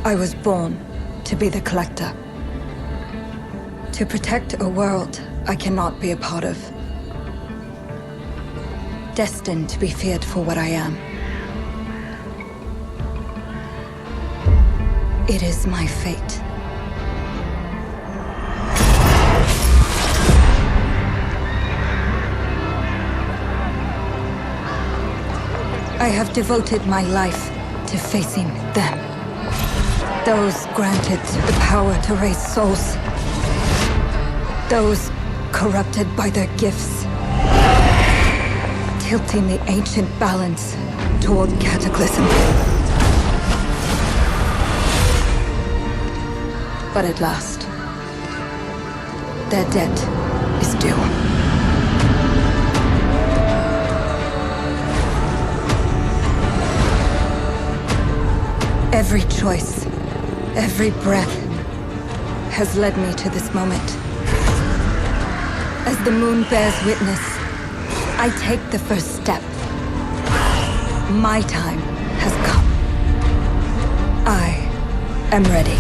I was born to be the collector. To protect a world I cannot be a part of. Destined to be feared for what I am. It is my fate. I have devoted my life to facing them. Those granted the power to raise souls. Those corrupted by their gifts. Tilting the ancient balance toward cataclysm. But at last, their debt is due. Every choice, every breath has led me to this moment. As the moon bears witness, I take the first step. My time has come. I am ready.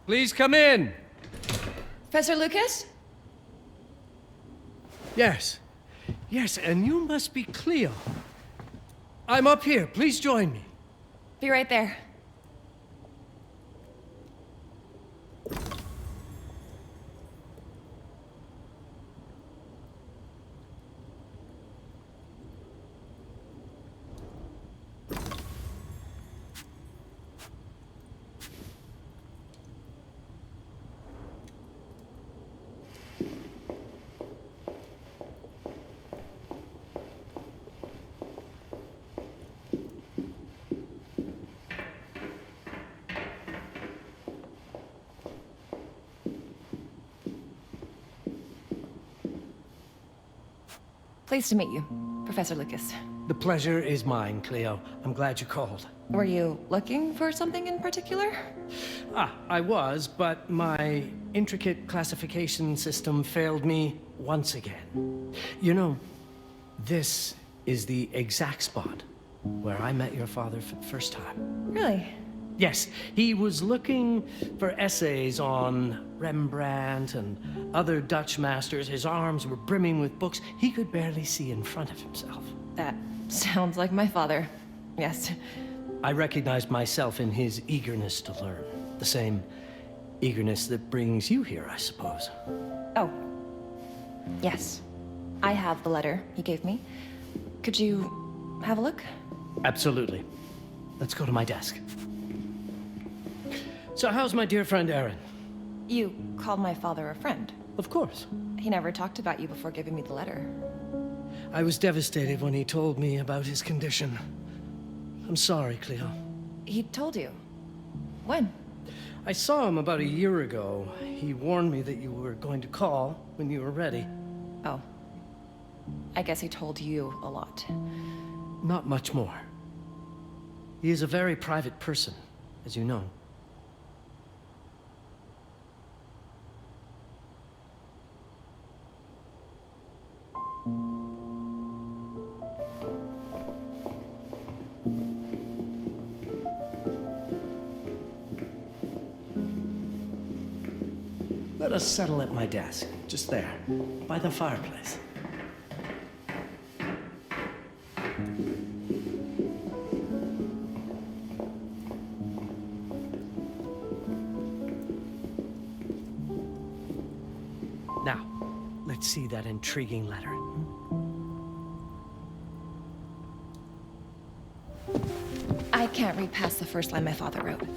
Please come in. Professor Lucas? Yes. Yes, and you must be Cleo. I'm up here. Please join me. Be right there. Pleased to meet you, Professor Lucas. The pleasure is mine, Cleo. I'm glad you called. Were you looking for something in particular? I was, but my intricate classification system failed me once again. You know, this is the exact spot where I met your father for the first time. Really? Yes, he was looking for essays on Rembrandt and other Dutch masters. His arms were brimming with books. He could barely see in front of himself. That sounds like my father. Yes. I recognized myself in his eagerness to learn. The same eagerness that brings you here, I suppose. Oh. Yes. I have the letter he gave me. Could you have a look? Absolutely. Let's go to my desk. So how's my dear friend Aaron? You called my father a friend. Of course. He never talked about you before giving me the letter. I was devastated when he told me about his condition. I'm sorry, Cleo. He told you? When? I saw him about a year ago. He warned me that you were going to call when you were ready. Oh. I guess he told you a lot. Not much more. He is a very private person, as you know. Let us settle at my desk, just there, by the fireplace. Now, let's see that intriguing letter. I can't read past the first line my father wrote.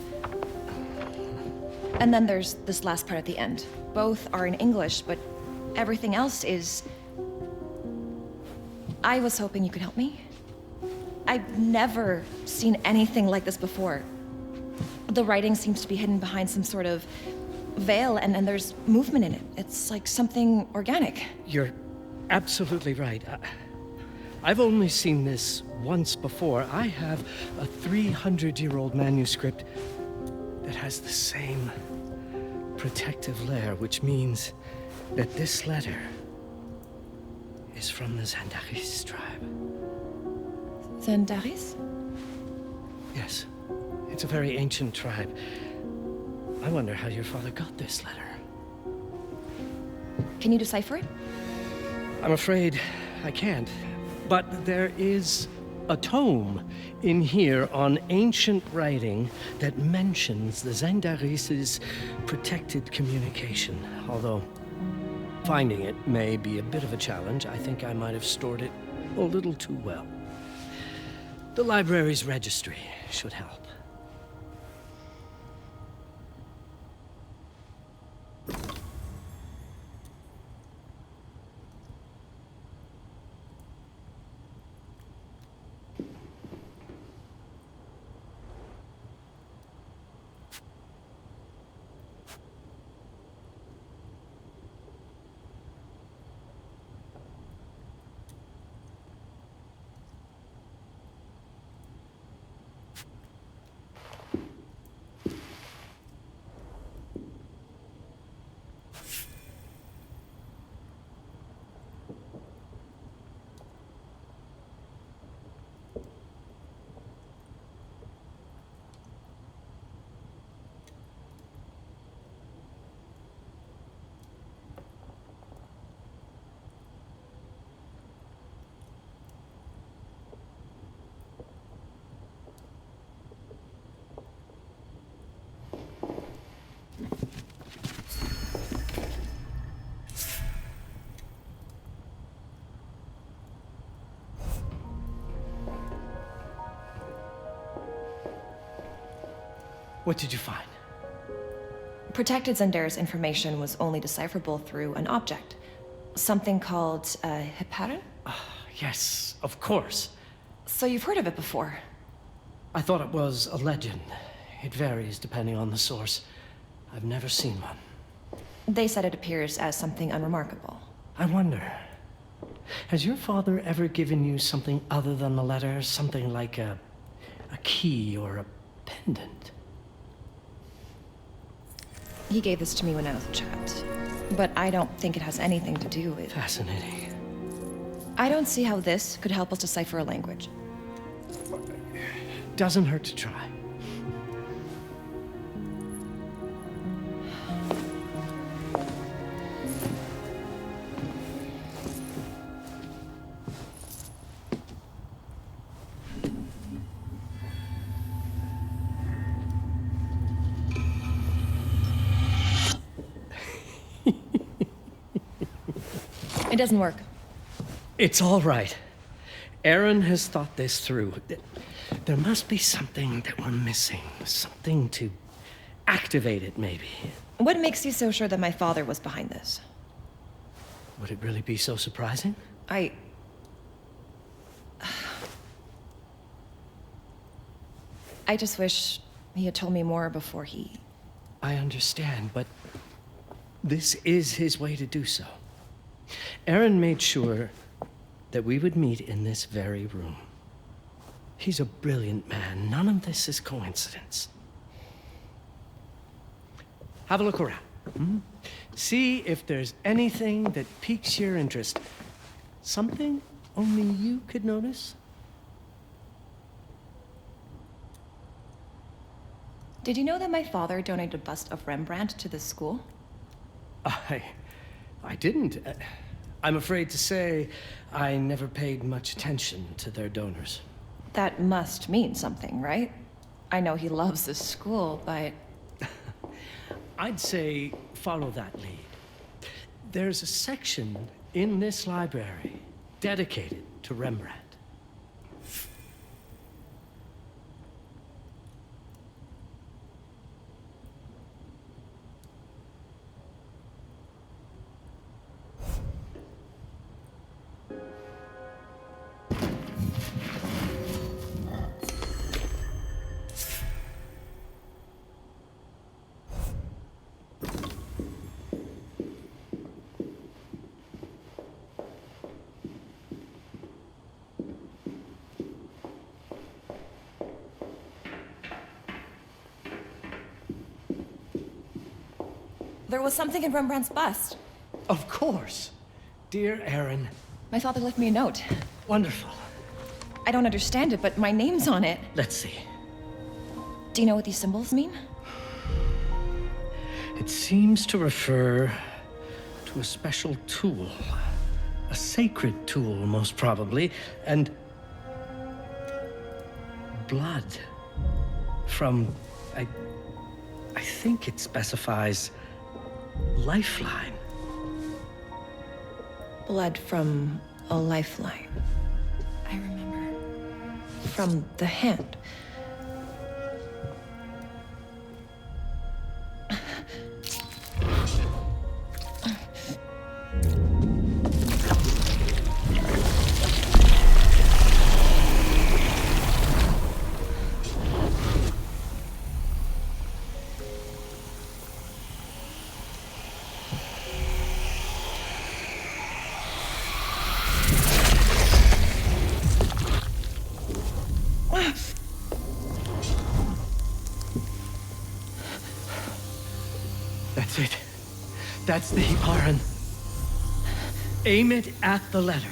And then there's this last part at the end. Both are in English, but everything else is... I was hoping you could help me. I've never seen anything like this before. The writing seems to be hidden behind some sort of veil, and there's movement in it. It's like something organic. You're absolutely right. I've only seen this once before. I have a 300-year-old manuscript that has the same protective layer, which means that this letter is from the Zandaris tribe. Zandaris? Yes, it's a very ancient tribe. I wonder how your father got this letter. Can you decipher it? I'm afraid I can't. But there is a tome in here on ancient writing that mentions the Zandaris' protected communication. Although finding it may be a bit of a challenge, I think I might have stored it a little too well. The library's registry should help. What did you find? Protected Zendare's information was only decipherable through an object. Something called a Heparin? Yes, of course. So you've heard of it before? I thought it was a legend. It varies depending on the source. I've never seen one. They said it appears as something unremarkable. I wonder, has your father ever given you something other than the letter? Something like a key or a pendant? He gave this to me when I was a child. But I don't think it has anything to do with... Fascinating. I don't see how this could help us decipher a language. Doesn't hurt to try. It doesn't work. It's all right. Aaron has thought this through. There must be something that we're missing. Something to activate it, maybe. What makes you so sure that my father was behind this? Would it really be so surprising? I just wish he had told me more before he... I understand, but this is his way to do so. Aaron made sure that we would meet in this very room. He's a brilliant man. None of this is coincidence. Have a look around. See if there's anything that piques your interest. Something only you could notice? Did you know that my father donated a bust of Rembrandt to this school? I didn't. I'm afraid to say I never paid much attention to their donors. That must mean something, right? I know he loves this school, but... I'd say follow that lead. There's a section in this library dedicated to Rembrandt. There was something in Rembrandt's bust. Of course. Dear Aaron. My father left me a note. Wonderful. I don't understand it, but my name's on it. Let's see. Do you know what these symbols mean? It seems to refer to a special tool. A sacred tool, most probably, and blood from, I think it specifies lifeline. Blood from a lifeline. I remember. From the hand. That's it. That's the Heparin. Aim it at the letter.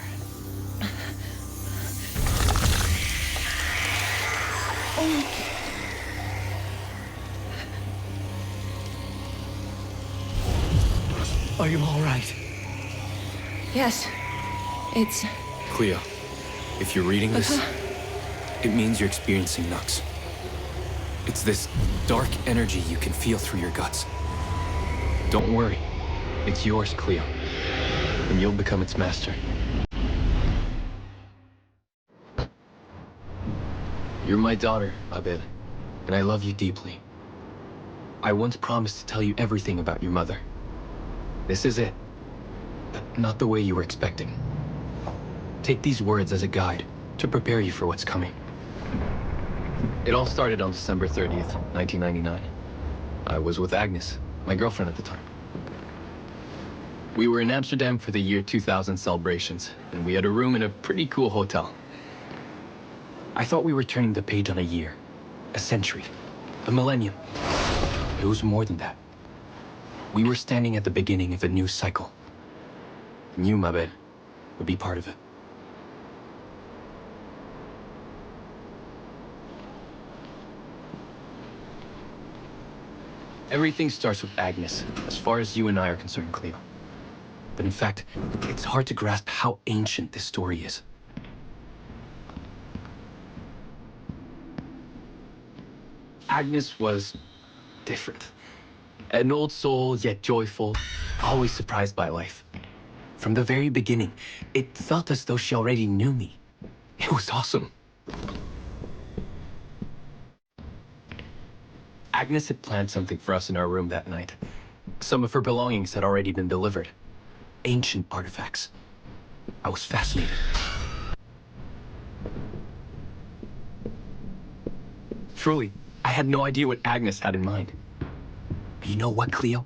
Are you all right? Yes. It's... Cleo, if you're reading this, it means you're experiencing Nux. It's this dark energy you can feel through your guts. Don't worry. It's yours, Cleo. And you'll become its master. You're my daughter, Abed. And I love you deeply. I once promised to tell you everything about your mother. This is it. But not the way you were expecting. Take these words as a guide to prepare you for what's coming. It all started on December 30th, 1999. I was with Agnes, my girlfriend at the time. We were in Amsterdam for the year 2000 celebrations, and we had a room in a pretty cool hotel. I thought we were turning the page on a year, a century, a millennium. It was more than that. We were standing at the beginning of a new cycle. And you, my bed, would be part of it. Everything starts with Agnes, as far as you and I are concerned, Cleo. But in fact, it's hard to grasp how ancient this story is. Agnes was different. An old soul, yet joyful, always surprised by life. From the very beginning, it felt as though she already knew me. It was awesome. Agnes had planned something for us in our room that night. Some of her belongings had already been delivered. Ancient artifacts. I was fascinated. Truly, I had no idea what Agnes had in mind. But you know what, Cleo?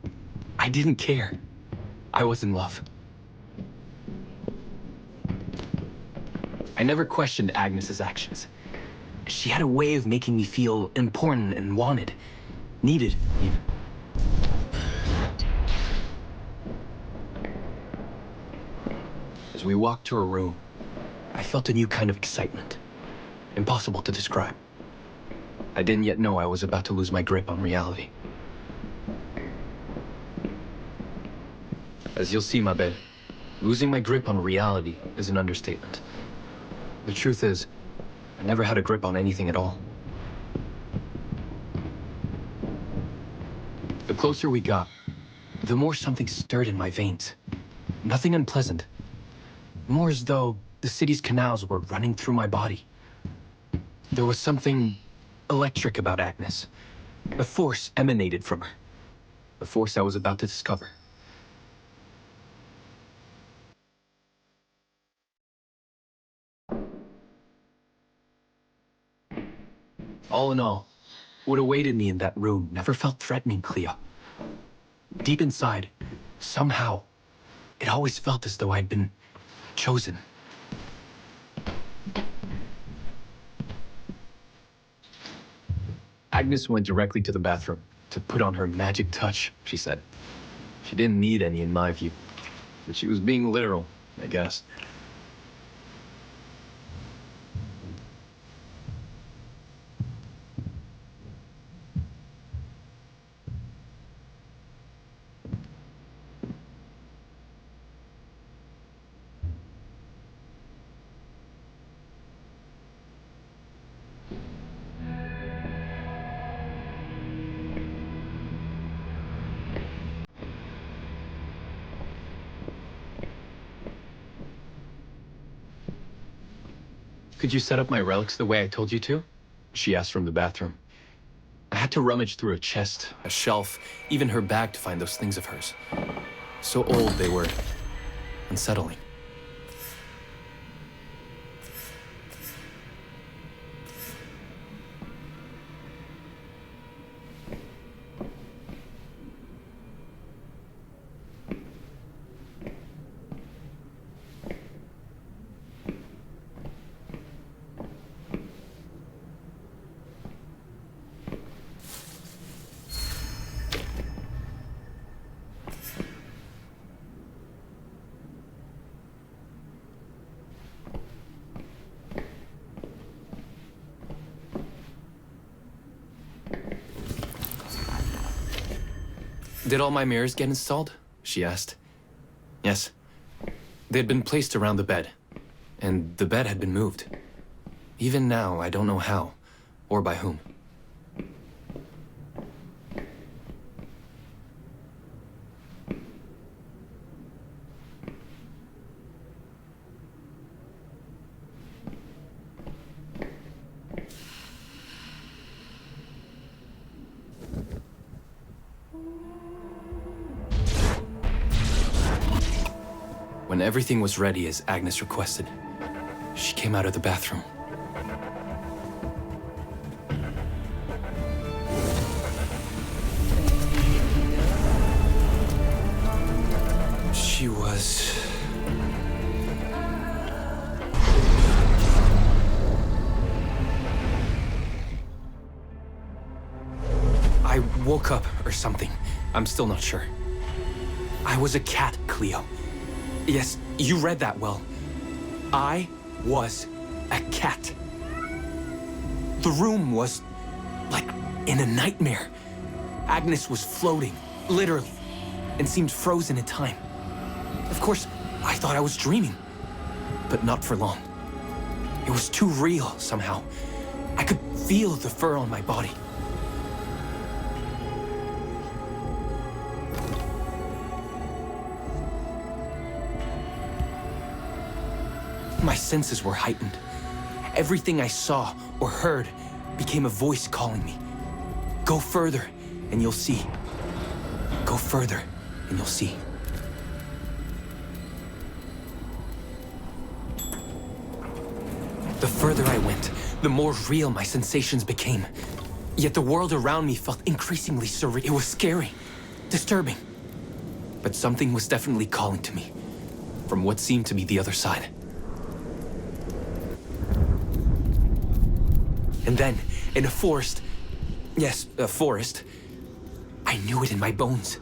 I didn't care. I was in love. I never questioned Agnes's actions. She had a way of making me feel important and wanted. Needed, even. As we walked to her room, I felt a new kind of excitement. Impossible to describe. I didn't yet know I was about to lose my grip on reality. As you'll see, my bed, losing my grip on reality is an understatement. The truth is, I never had a grip on anything at all. The closer we got, the more something stirred in my veins. Nothing unpleasant. More as though the city's canals were running through my body. There was something electric about Agnes. A force emanated from her. The force I was about to discover. All in all, what awaited me in that room never felt threatening, Cleo. Deep inside, somehow, it always felt as though I'd been chosen. Agnes went directly to the bathroom to put on her magic touch, she said. She didn't need any, in my view. But she was being literal, I guess. Could you set up my relics the way I told you to? She asked from the bathroom. I had to rummage through a chest, a shelf, even her bag to find those things of hers. So old they were unsettling. Did all my mirrors get installed? She asked. Yes. They had been placed around the bed, and the bed had been moved. Even now, I don't know how, or by whom. everything was ready as Agnes requested, she came out of the bathroom. She was... I woke up or something. I'm still not sure. I was a cat, Cleo. Yes, you read that well. I was a cat. The room was like in a nightmare. Agnes was floating, literally, and seemed frozen in time. Of course, I thought I was dreaming, but not for long. It was too real somehow. I could feel the fur on my body. My senses were heightened. Everything I saw or heard became a voice calling me. Go further, and you'll see. Go further, and you'll see. The further I went, the more real my sensations became. Yet the world around me felt increasingly surreal. It was scary, disturbing. But something was definitely calling to me, from what seemed to be the other side. And then, in a forest, yes, a forest, I knew it in my bones.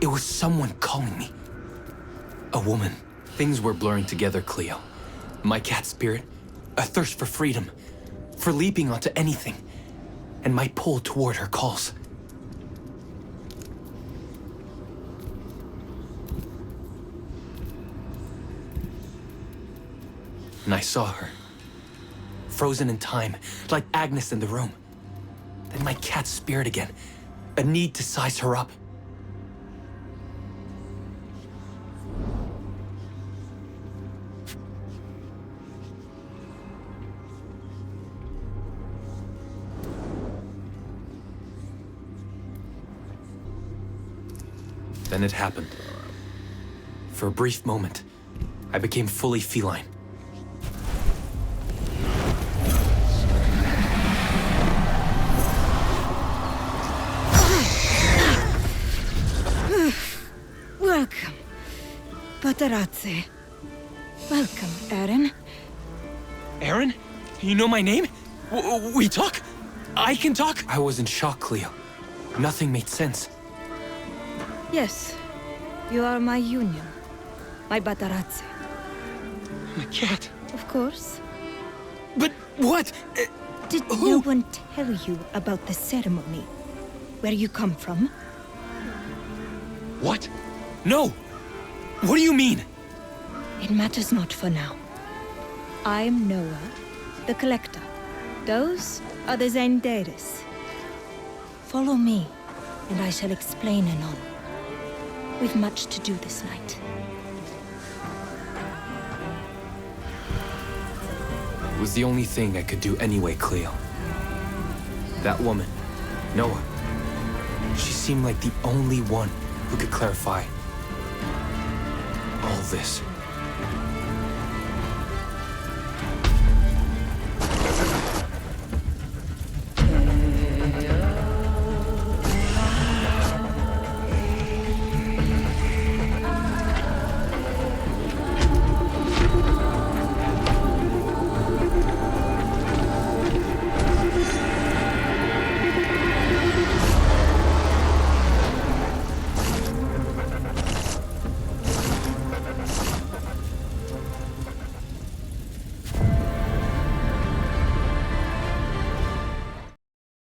It was someone calling me. A woman. Things were blurring together, Cleo. My cat spirit, a thirst for freedom, for leaping onto anything, and my pull toward her calls. And I saw her. Frozen in time, like Agnes in the room. Then my cat's spirit again, a need to size her up. Then it happened. For a brief moment, I became fully feline. Welcome, Patarazzi. Welcome, Aaron. Aaron? You know my name? We talk? I can talk? I was in shock, Cleo. Nothing made sense. Yes, you are my union, my Patarazzi. My cat. Of course. But what? Did no one tell you about the ceremony? Where you come from? What? No! What do you mean? It matters not for now. I'm Noah, the Collector. Those are the Zendaris. Follow me, and I shall explain anon. We've much to do this night. It was the only thing I could do anyway, Cleo. That woman, Noah, she seemed like the only one who could clarify all this.